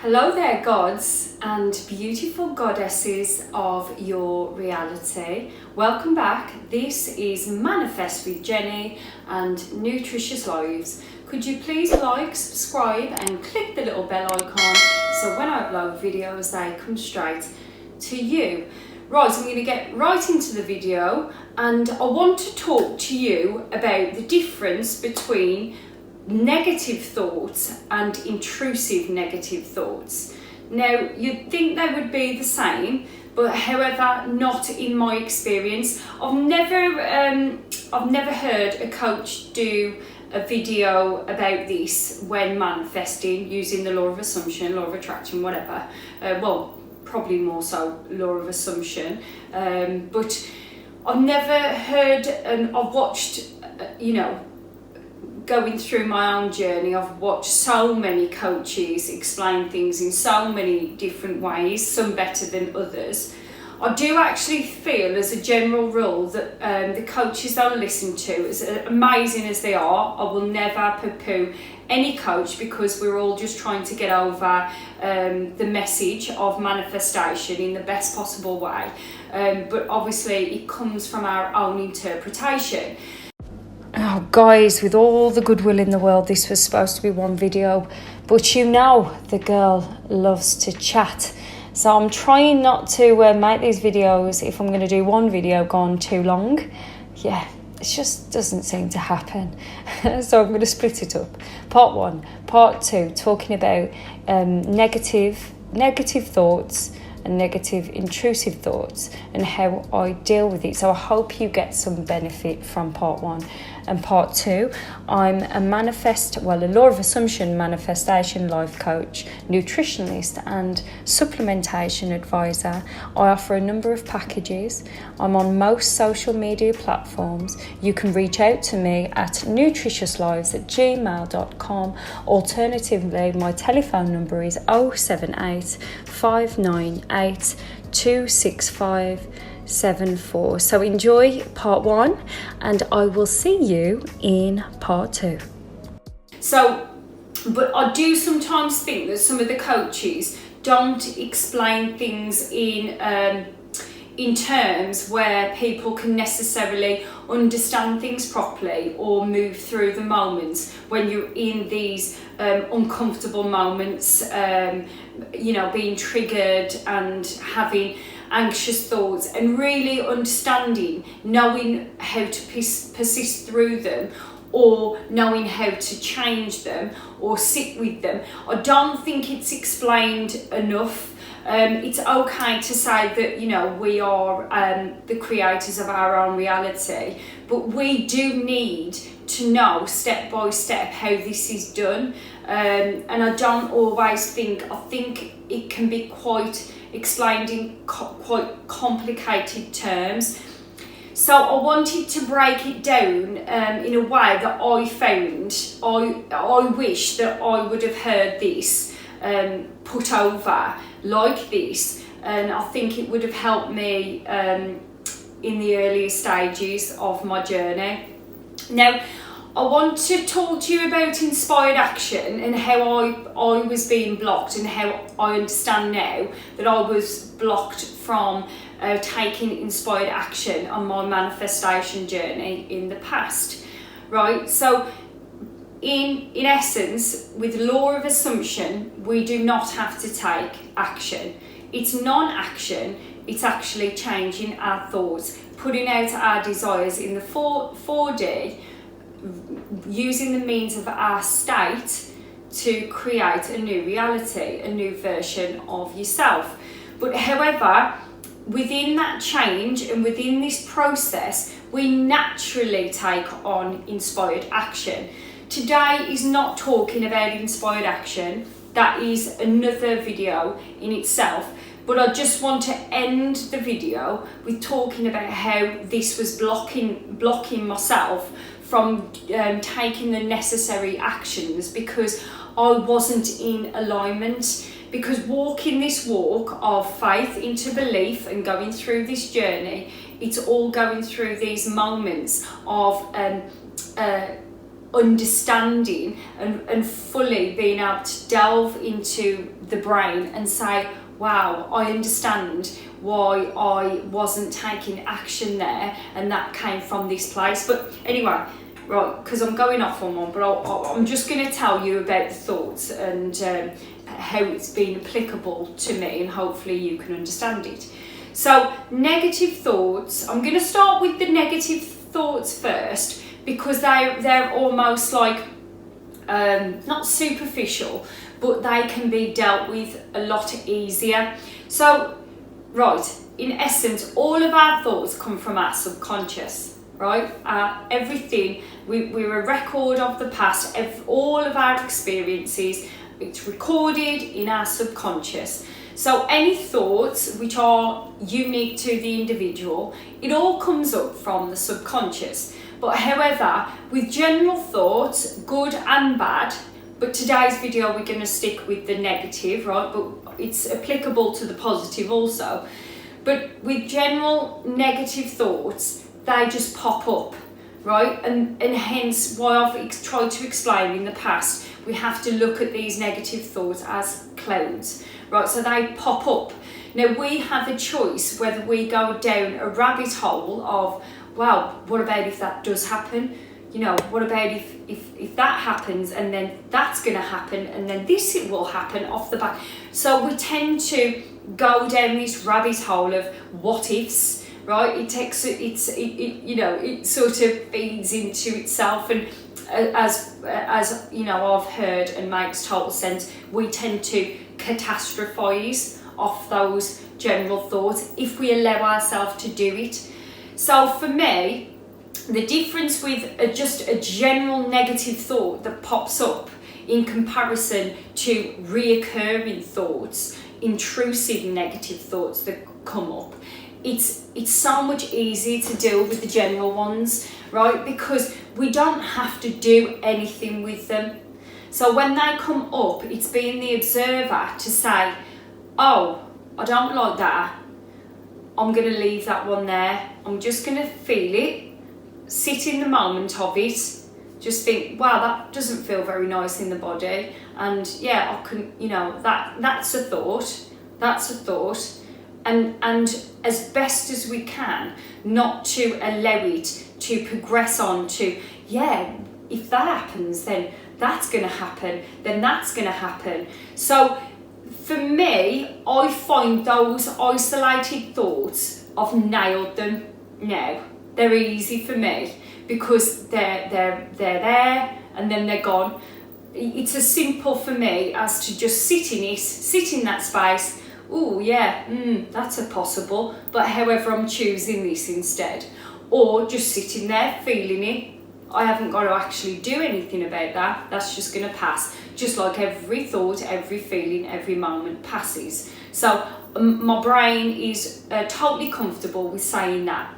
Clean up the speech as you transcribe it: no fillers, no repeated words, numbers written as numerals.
Hello there, gods and beautiful goddesses of your reality. Welcome back. This is Manifest with Jenny and Nutritious Lives. Could you please like, subscribe and click the little bell icon so when I upload videos they come straight to you. Right, so I'm going to get right into the video and I want to talk to you about the difference between negative thoughts and intrusive negative thoughts. Now, you'd think they would be the same, but however, not in my experience. I've never heard a coach do a video about this when manifesting using the law of assumption, law of attraction, whatever. Well, probably more so law of assumption. But I've never heard, and I've watched, going through my own journey, I've watched so many coaches explain things in so many different ways, some better than others. I do actually feel, as a general rule, that the coaches that I listen to, as amazing as they are, I will never poo-poo any coach because we're all just trying to get over the message of manifestation in the best possible way. But obviously it comes from our own interpretation. Oh guys, with all the goodwill in the world, this was supposed to be one video, but the girl loves to chat. So I'm trying not to make these videos, if I'm going to do one video, go on too long. Yeah, it just doesn't seem to happen. So I'm going to split it up. Part 1, part 2, talking about negative thoughts and negative intrusive thoughts and how I deal with it. So I hope you get some benefit from part 1. And part 2, I'm a law of assumption manifestation life coach, nutritionist and supplementation advisor. I offer a number of packages. I'm on most social media platforms. You can reach out to me at nutritiouslives@gmail.com. Alternatively, my telephone number is 078 598 265 74. So enjoy part 1 and I will see you in part 2. But I do sometimes think that some of the coaches don't explain things in terms where people can necessarily understand things properly or move through the moments when you're in these uncomfortable moments, being triggered and having anxious thoughts, and really understanding, knowing how to persist through them, or knowing how to change them or sit with them. I don't think it's explained enough. It's okay to say that we are the creators of our own reality, but we do need to know step by step how this is done, and I don't always think. I think it can be quite explained in quite complicated terms. So I wanted to break it down in a way that I found. I wish that I would have heard this put over like this, and I think it would have helped me in the earlier stages of my journey. Now, I want to talk to you about inspired action and how I was being blocked, and how I understand now that I was blocked from taking inspired action on my manifestation journey in the past. Right, so in essence, with law of assumption, we do not have to take action. It's non-action, it's actually changing our thoughts, putting out our desires in the 4D, using the means of our state to create a new reality, a new version of yourself. But however, within that change and within this process, we naturally take on inspired action. Today is not talking about inspired action. That is another video in itself. But I just want to end the video with talking about how this was blocking myself from taking the necessary actions, because I wasn't in alignment. Because walking this walk of faith into belief and going through this journey, it's all going through these moments of understanding and fully being able to delve into the brain and say, wow, I understand why I wasn't taking action there, and that came from this place. But anyway, right, because I'm going off on one, but I'm just going to tell you about the thoughts and how it's been applicable to me, and hopefully you can understand it. So negative thoughts, I'm going to start with the negative thoughts first, because they're almost like not superficial, but they can be dealt with a lot easier. So right, in essence, all of our thoughts come from our subconscious, right? Everything, we're a record of the past, all of our experiences, it's recorded in our subconscious. So any thoughts which are unique to the individual, it all comes up from the subconscious. But however, with general thoughts, good and bad, but today's video we're going to stick with the negative, right? But it's applicable to the positive also. But with general negative thoughts, they just pop up, right? And hence why I've tried to explain in the past, we have to look at these negative thoughts as clouds, right? So they pop up. Now we have a choice whether we go down a rabbit hole of, wow, what about if that does happen? You know, what about if that happens, and then that's going to happen, and then this it will happen off the back. So we tend to go down this rabbit hole of what ifs, right? It sort of feeds into itself, and as you know, I've heard and makes total sense, we tend to catastrophize off those general thoughts if we allow ourselves to do it. So for me, the difference with just a general negative thought that pops up in comparison to reoccurring thoughts, intrusive negative thoughts that come up, it's so much easier to deal with the general ones, right? Because we don't have to do anything with them. So when they come up, it's being the observer to say, oh, I don't like that, I'm going to leave that one there, I'm just going to feel it, sit in the moment of it, just think, wow, that doesn't feel very nice in the body, and yeah, I can, you know, that's a thought, and as best as we can, not to allow it to progress on to, yeah, if that happens, then that's going to happen, then that's going to happen. So for me, I find those isolated thoughts, I've nailed them now. They're easy for me because they're there and then they're gone. It's as simple for me as to just sit in that space. Oh yeah, that's a possible, but however I'm choosing this instead. Or just sitting there feeling it. I haven't got to actually do anything about that. That's just going to pass. Just like every thought, every feeling, every moment passes. So my brain is totally comfortable with saying that.